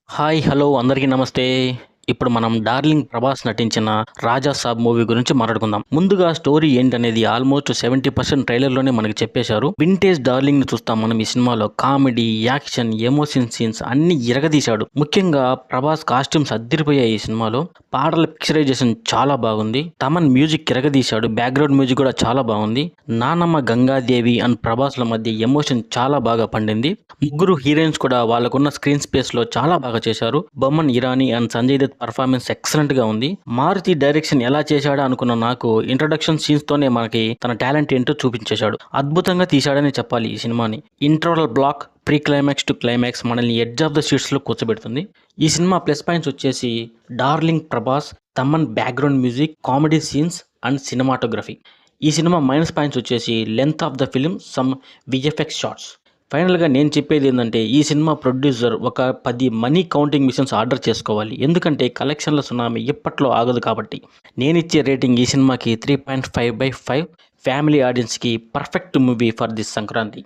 Hi! Hello! అందరికీ నమస్తే. ఇప్పుడు మనం 'డార్లింగ్' ప్రభాస్ నటించిన 'రాజా సాబ్' మూవీ గురించి మాట్లాడుకుందాం. ముందుగా స్టోరీ ఏంటనేది ఆల్మోస్ట్ 70% ట్రైలర్‌లోనే మనకి చెప్పేశారు. వింటేజ్ 'డార్లింగ్'ని చూస్తాం మనం ఈ సినిమాలో. కామెడీ, యాక్షన్, ఎమోషన్ సీన్స్ అన్నీ ఇరగదీశాడు. ముఖ్యంగా ప్రభాస్ కాస్ట్యూమ్స్ అద్దిరిపోయాయి ఈ సినిమాలో. పాటల పిక్చరైజేషన్ చాలా బాగుంది. తమన్ మ్యూజిక్ ఇరగదీశాడు. బ్యాక్‌గ్రౌండ్ మ్యూజిక్ కూడా చాలా బాగుంది. నానమ్మ గంగాదేవి అండ్ ప్రభాస్‌ల మధ్య ఎమోషన్ చాలా బాగా పండింది. ముగ్గురు హీరోయిన్స్ కూడా వాళ్ళకున్న స్క్రీన్ స్పేస్‌లో చాలా బాగా చేశారు. బొమ్మన్ ఇరానీ అండ్ సంజయ్ దత్ పర్ఫార్మెన్స్ ఎక్సలెంట్‌గా ఉంది. మారుతి డైరెక్షన్ ఎలా చేశాడా అనుకున్న నాకు ఇంట్రడక్షన్ సీన్స్‌తోనే మనకి తన టాలెంట్ ఏంటో చూపించేశాడు. అద్భుతంగా తీశాడని చెప్పాలి ఈ సినిమాని. Interval block, pre climax to climax మనల్ని ఎడ్జ్ ఆఫ్ ద సీట్స్‌లో కూర్చోబెడుతుంది. ఈ సినిమా ప్లస్ పాయింట్స్ వచ్చేసి darling Prabhas, Thaman background music, comedy scenes and cinematography. ఈ సినిమా మైనస్ పాయింట్స్ వచ్చేసి length of the film, some VFX shots. ఫైనల్‌గా నేను చెప్పేది ఏందంటే ఈ సినిమా ప్రొడ్యూసర్ ఒక 10 మనీ కౌంటింగ్ మిషన్స్ ఆర్డర్ చేసుకోవాలి. ఎందుకంటే కలెక్షన్ల సునామీ ఇప్పట్లో ఆగదు కాబట్టి. నేనిచ్చే రేటింగ్ ఈ సినిమాకి 3.5/5. ఫ్యామిలీ ఆడియన్స్‌కి perfect movie for this Sankranti.